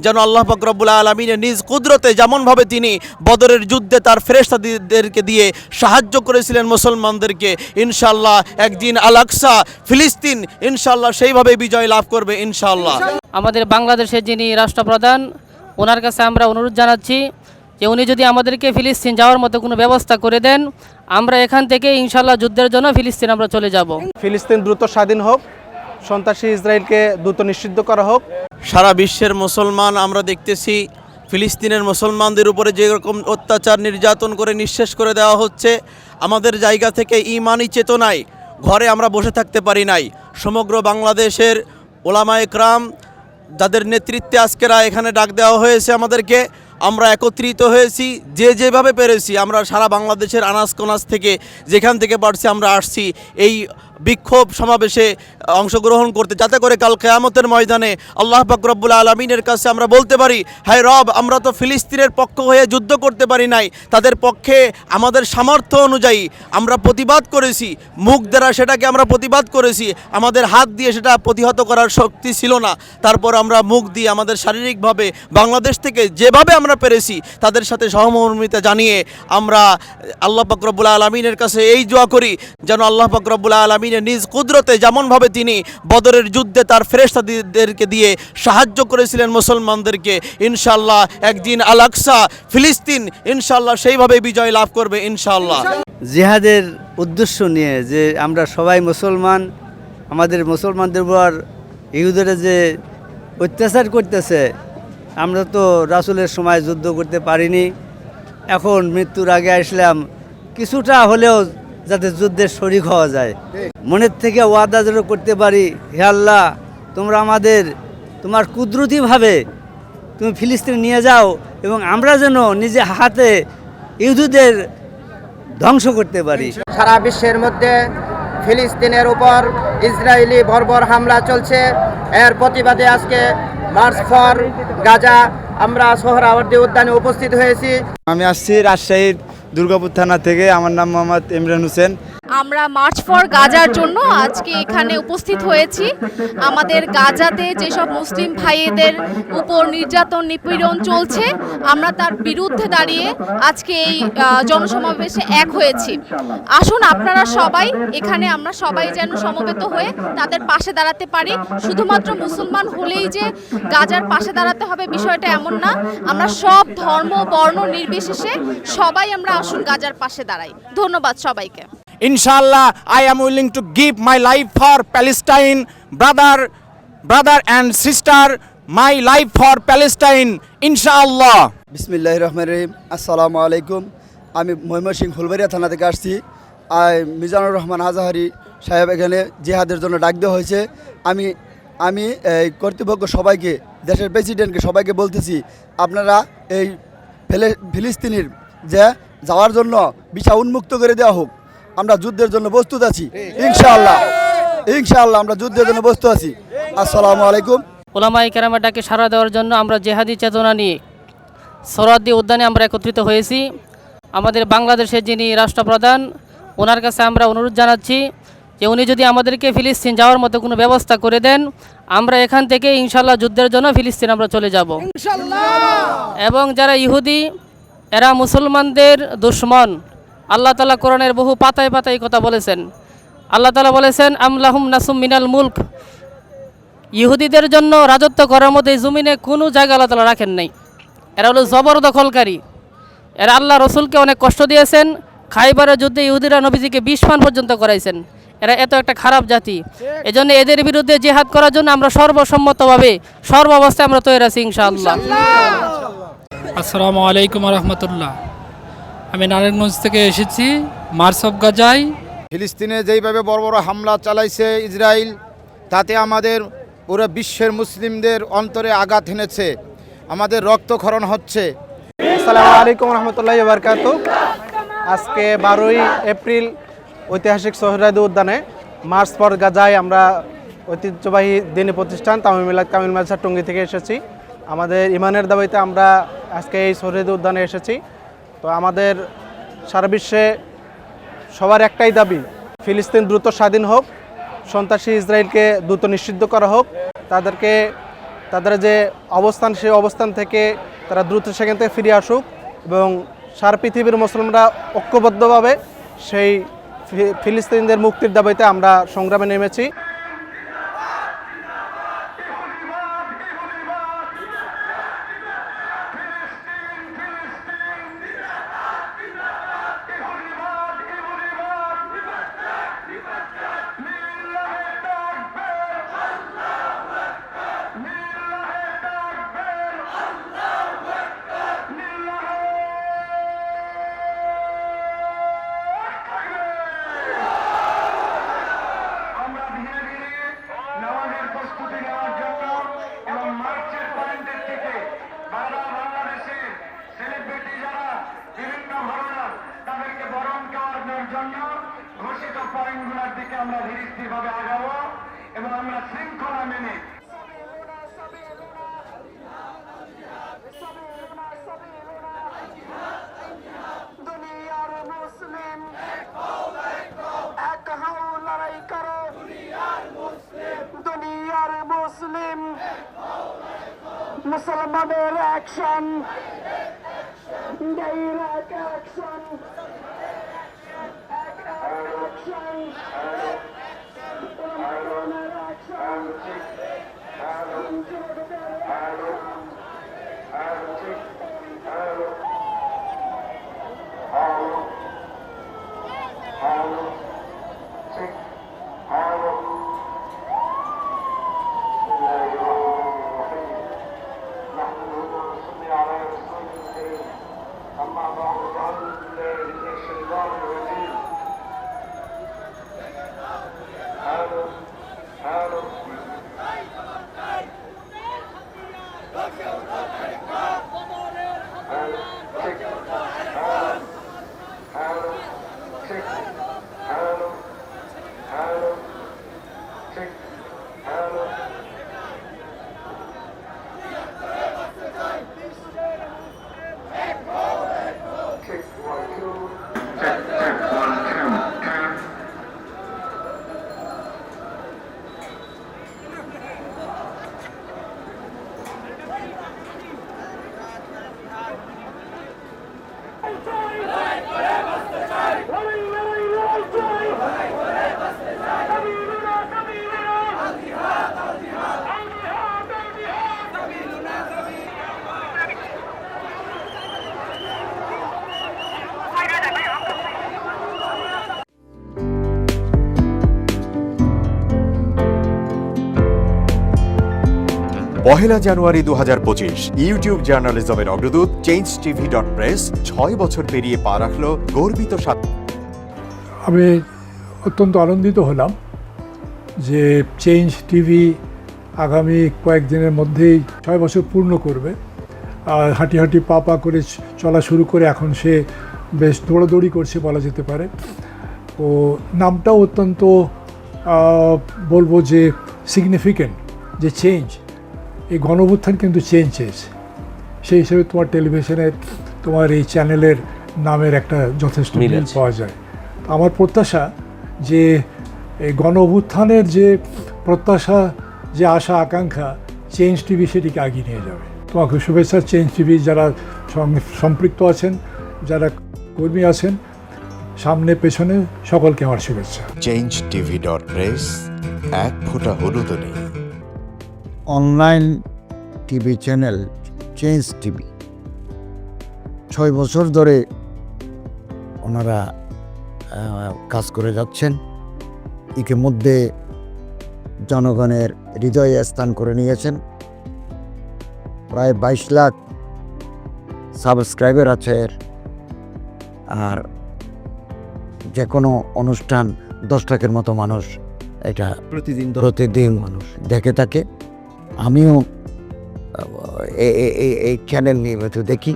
যেন আল্লাহ পাক রব্বুল আলামিনের নিজ কুদরতে যেমনভাবে তিনি বদরের যুদ্ধে তার ফেরেশতাদেরকে দিয়ে সাহায্য করেছিলেন মুসলমানদেরকে, ইনশাআল্লাহ একদিন আল আকসা ফিলিস্তিন ইনশাআল্লাহ সেইভাবে বিজয় লাভ করবে ইনশাআল্লাহ। আমাদের বাংলাদেশের যিনি রাষ্ট্রপ্রধান, ওনার কাছে আমরা অনুরোধ জানাচ্ছি যে উনি যদি আমাদেরকে ফিলিস্তিন যাওয়ার মতো কোনো ব্যবস্থা করে দেন, আমরা এখান থেকে ইনশাআল্লাহ যুদ্ধের জন্য ফিলিস্তিন আমরা চলে যাব। ফিলিস্তিন দ্রুত স্বাধীন হোক, সন্ত্রাসী ইসরায়েলকে দ্রুত নিষিদ্ধ করা হোক। সারা বিশ্বের মুসলমান আমরা দেখতেছি ফিলিস্তিনের মুসলমানদের উপরে যেরকম অত্যাচার নির্যাতন করে নিঃশেষ করে দেওয়া হচ্ছে, আমাদের জায়গা থেকে ঈমানি চেতনায় ঘরে আমরা বসে থাকতে পারি নাই। সমগ্র বাংলাদেশের ওলামায়ে কেরাম যাদের নেতৃত্বে আজকেরা এখানে ডাক দেওয়া হয়েছে আমাদেরকে, আমরা একত্রিত হয়েছি, যে যেভাবে পেরেছি আমরা সারা বাংলাদেশের আনাজ কোনাজ থেকে যেখান থেকে পারছি আমরা আসছি এই বিক্ষোভ সমাবেশে অংশগ্রহণ করতে, যাতে করে কাল কিয়ামতের ময়দানে আল্লাহ পাক রব্বুল আলামিনের কাছে আমরা বলতে পারি, হায় রব, আমরা তো ফিলিস্তিনের পক্ষ হয়ে যুদ্ধ করতে পারি নাই, তাদের পক্ষে আমাদের সামর্থ্য অনুযায়ী আমরা প্রতিবাদ করেছি, মুখ দ্বারা সেটাকে আমরা প্রতিবাদ করেছি, আমাদের হাত দিয়ে সেটা প্রতিহত করার শক্তি ছিল না, তারপর আমরা মুখ দিয়ে আমাদের শারীরিকভাবে বাংলাদেশ থেকে যেভাবে আমরা পেরেছি তাদের সাথে সহমর্মিতা জানিয়ে আমরা আল্লাহ পাক রব্বুল আলামিনের কাছে এই দোয়া করি যেন আল্লাহ পাক রব্বুল আলামিনের নিজ কুদরতে যেমনভাবে তিনি বদরের যুদ্ধে তার ফেরেশতাদেরকে দিয়ে সাহায্য করেছিলেন মুসলমানদেরকে, ইনশাআল্লাহ একদিন আল আকসা ফিলিস্তিন ইনশাআল্লাহ সেইভাবে বিজয় লাভ করবে ইনশাআল্লাহ। জিহাদের উদ্দেশ্য নিয়ে যে আমরা সবাই মুসলমান, আমাদের মুসলমানদের উপর ইহুদিরা যে অত্যাচার করতেছে, আমরা তো রাসূলের সময় যুদ্ধ করতে পারিনি, এখন মৃত্যুর আগে আসলাম কিছুটা হলেও যাতে যুদ্ধের শরীক হওয়া যায়, মনের থেকে ওয়াদা যেন করতে পারি, হে আল্লাহ তোমরা আমাদের তোমার কুদরতিভাবে তুমি ফিলিস্তিনে নিয়ে যাও এবং আমরা যেন নিজে হাতে ইহুদিদের ধ্বংস করতে পারি। সারা বিশ্বের মধ্যে ফিলিস্তিনের উপর ইসরায়েলি বর্বর হামলা চলছে, এর প্রতিবাদে আজকে মার্চ ফর গাজা আমরা সোহরাওয়ার্দী উদ্যানে উপস্থিত হয়েছি। আমি আসছি রাজশাহীর দুর্গাপুর থানা থেকে, আমার নাম মোহাম্মদ ইমরান হোসেন। আমরা মার্চ ফর গাজার জন্য আজকে এখানে উপস্থিত হয়েছি। আমাদের গাজাতে যেসব মুসলিম ভাইদের উপর নির্যাতন নিপীড়ন চলছে, আমরা তার বিরুদ্ধে দাঁড়িয়ে আজকে এই জনসমাবেশে এক হয়েছি। আসুন আপনারা সবাই এখানে, আমরা সবাই যেন সমবেত হয়ে তাদের পাশে দাঁড়াতে পারি। শুধুমাত্র মুসলমান হলেই যে গাজার পাশে দাঁড়াতে হবে বিষয়টা এমন না, আমরা সব ধর্ম বর্ণ নির্বিশেষে সবাই আমরা আসুন গাজার পাশে দাঁড়াই। ধন্যবাদ সবাইকে। Inshallah, I am willing to give my life for Palestine, brother and sister, my life for Palestine, Inshallah. বিসমিল্লাহির রহমানির রহিম। আসসালামু আলাইকুম। আমি ময়মনসিংহ ফুলবাড়িয়া থানা থেকে আসছি। মিজানুর রহমান আজাহারি সাহেব এখানে জিহাদের জন্য ডাক দেওয়া হয়েছে। আমি এই কর্তৃপক্ষ সবাইকে, দেশের প্রেসিডেন্টকে সবাইকে বলতেছি, আপনারা এই ফিলিস্তিনের যে যাওয়ার জন্য ভিসা উন্মুক্ত করে দেওয়া হোক। আমরা যুদ্ধের জন্য প্রস্তুত আছি ইনশাআল্লাহ আমরা যুদ্ধের জন্য প্রস্তুত আছি। আসসালামু আলাইকুম। ওলামায়ে কেরামের ডাকে সাড়া দেওয়ার জন্য আমরা জেহাদি চেতনা নিয়ে সোহরাওয়ার্দী উদ্যানে আমরা একত্রিত হয়েছি। আমাদের বাংলাদেশের যিনি রাষ্ট্রপ্রধান, ওনার কাছে আমরা অনুরোধ জানাচ্ছি যে উনি যদি আমাদেরকে ফিলিস্তিন যাওয়ার মতো কোনো ব্যবস্থা করে দেন, আমরা এখান থেকে ইনশাআল্লাহ যুদ্ধের জন্য ফিলিস্তিন আমরা চলে যাব। এবং যারা ইহুদি, এরা মুসলমানদের দুশমন। আল্লাহ তাআলা কোরআনের বহু পাতায় পাতায় কথা বলেছেন। আল্লাহ তাআলা বলেছেন, আমলাহুম নাসুম মিনাল মুলক, ইহুদিদের জন্য রাজত্ব করার মধ্যে জমিনে কোনো জায়গা আল্লাহ তাআলা রাখেন নাই। এরা হলো জবরদখলকারী। এরা আল্লাহ রসুলকে অনেক কষ্ট দিয়েছেন। খাইবারের যুদ্ধে ইহুদিরা নবীজিকে 20 পান পর্যন্ত করাইছেন। এরা এত একটা খারাপ জাতি, এজন্য এদের বিরুদ্ধে জিহাদ করার জন্য আমরা সর্বসম্মতভাবে সর্বাবস্থায় আমরা তৈরি আছি ইনশাআল্লাহ। আসসালামু আলাইকুম রহমতুল্লাহ। আমি নারায়ণগঞ্জ থেকে এসেছি মার্চ অফ গাজায়। ফিলিস্তিনে যেইভাবে বড় বড় হামলা চালাইছে ইসরায়েল, তাতে আমাদের পুরো বিশ্বের মুসলিমদের অন্তরে আঘাত এনেছে, আমাদের রক্তক্ষরণ হচ্ছে। আসসালামু আলাইকুম রহমতুল্লাহি ওয়া বারাকাতুহু। আজকে 12ই এপ্রিল ঐতিহাসিক সোহরাওয়ার্দী উদ্যানে মার্চ ফর গাজায় আমরা ঐতিহ্যবাহী দিনী প্রতিষ্ঠান তামিল মিলাদ কামিল মাদ্রাসা টঙ্গী থেকে এসেছি। আমাদের ইমানের দাবিতে আমরা আজকে এই সোহরাওয়ার্দী উদ্যানে এসেছি। তো আমাদের সারা বিশ্বে সবার একটাই দাবি, ফিলিস্তিন দ্রুত স্বাধীন হোক, সন্ত্রাসী ইসরায়েলকে দ্রুত নিষিদ্ধ করা হোক, তাদেরকে তাদের যে অবস্থান সেই অবস্থান থেকে তারা দ্রুত সেখান থেকে ফিরে আসুক এবং সারা পৃথিবীর মুসলিমরা ঐক্যবদ্ধভাবে সেই ফিলিস্তিনিদের মুক্তির দাবিতে আমরা সংগ্রামে নেমেছি। ঘোষিত পয়েন্টগুলোর দিকে আমরা ধীরে স্থিরভাবে আগাবো এবং আমরা শৃঙ্খলা মেনে দুনিয়ার মুসলিম এক হও লড়াই করো, দুনিয়ার মুসলিম মুসলমানের অ্যাকশন, ডাইরেক্ট অ্যাকশন, পহেলা জানুয়ারি 2025 ইউটিউব জার্নালিজমের অগ্রদূত changetv.press 6 বছর পেরিয়ে পা রাখল গর্বিত আমি অত্যন্ত আনন্দিত হলাম যে চেঞ্জ টিভি আগামী কয়েকদিনের মধ্যেই 6 বছর পূর্ণ করবে। হাঁটি হাঁটি পা পা করে চলা শুরু করে এখন সে বেশ দৌড়াদৌড়ি করছে বলা যেতে পারে। ও নামটাও অত্যন্ত বলবো যে সিগনিফিক্যান্ট, যে চেঞ্জ, এই গণঅভ্যুত্থান কিন্তু চেঞ্জ চেয়েছে। সেই হিসেবে তোমার টেলিভিশনের, তোমার এই চ্যানেলের নামের একটা যথেষ্ট মিল পাওয়া যায়। আমার প্রত্যাশা যে এই গণঅভ্যুত্থানের যে প্রত্যাশা, যে আশা আকাঙ্ক্ষা, চেঞ্জ টিভি সেটিকে এগিয়ে নিয়ে যাবে। তোমাকে শুভেচ্ছা। চেঞ্জ টিভি যারা সম্পৃক্ত আছেন, যারা কর্মী আছেন, সামনে পেছনে সকলকে আমার শুভেচ্ছা। changetv.press এক ফোঁটা হলুদ নেই। Online TV channel change TV 6 বছর ধরে ওনারা কাজ করে যাচ্ছেন। ইতিমধ্যে জনগণের হৃদয়ে স্থান করে নিয়েছেন। প্রায় 22 লাখ সাবস্ক্রাইবার আছে। আর যে কোনো অনুষ্ঠান 10 লাখের মতো মানুষ এটা প্রতিদিন মানুষ দেখে থাকে। আমিও এই চ্যানেল নিয়মিত দেখি।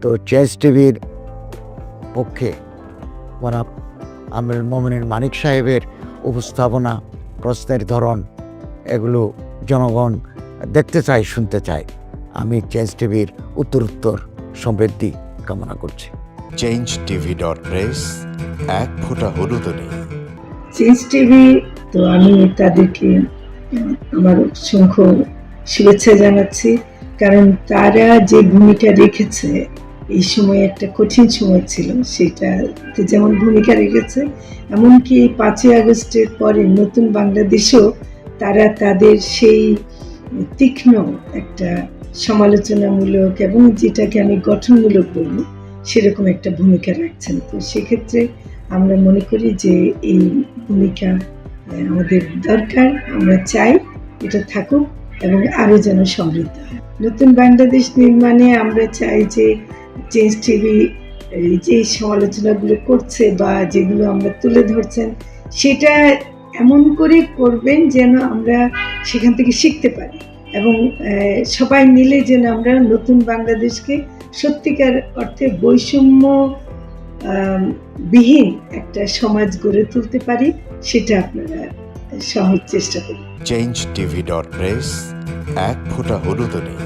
তো চেঞ্জ টিভির পক্ষে আমির মোমিনুল মানিক সাহেবের উপস্থাপনা, প্রশ্নের ধরন, এগুলো জনগণ দেখতে চায়, শুনতে চায়। আমি চেঞ্জ টিভির উত্তরোত্তর সমৃদ্ধি কামনা করছি। changetv.press এক ফোঁটা হলুদ নেই। চেঞ্জ টিভি, তো আমি তাদেরকে আমার অসংখ্য শুভেচ্ছা জানাচ্ছি, কারণ তারা যে ভূমিকা রেখেছে এই সময় একটা কঠিন সময় ছিল, সেটাতে যেমন ভূমিকা রেখেছে, এমনকি 5ই আগস্টের পরে নতুন বাংলাদেশেও তারা তাদের সেই তীক্ষ্ণ একটা সমালোচনামূলক এবং যেটাকে আমি গঠনমূলক বলব সেরকম একটা ভূমিকা রাখছেন। তো সেক্ষেত্রে আমরা মনে করি যে এই ভূমিকা আমাদের দরকার, আমরা চাই এটা থাকুক এবং আরও যেন সমৃদ্ধ হয়। নতুন বাংলাদেশ নির্মাণে আমরা চাই যে চেঞ্জ টিভি যে সমালোচনাগুলো করছে বা যেগুলো আমরা তুলে ধরছেন সেটা এমন করে করবেন যেন আমরা সেখান থেকে শিখতে পারি এবং সবাই মিলে যেন আমরা নতুন বাংলাদেশকে সত্যিকার অর্থে বৈষম্য বিহীন একটা সমাজ গড়ে তুলতে পারি, সেটা আপনারা সহজ চেষ্টা করুন। changetv.press, এক ফোঁটা হলুদও নেই।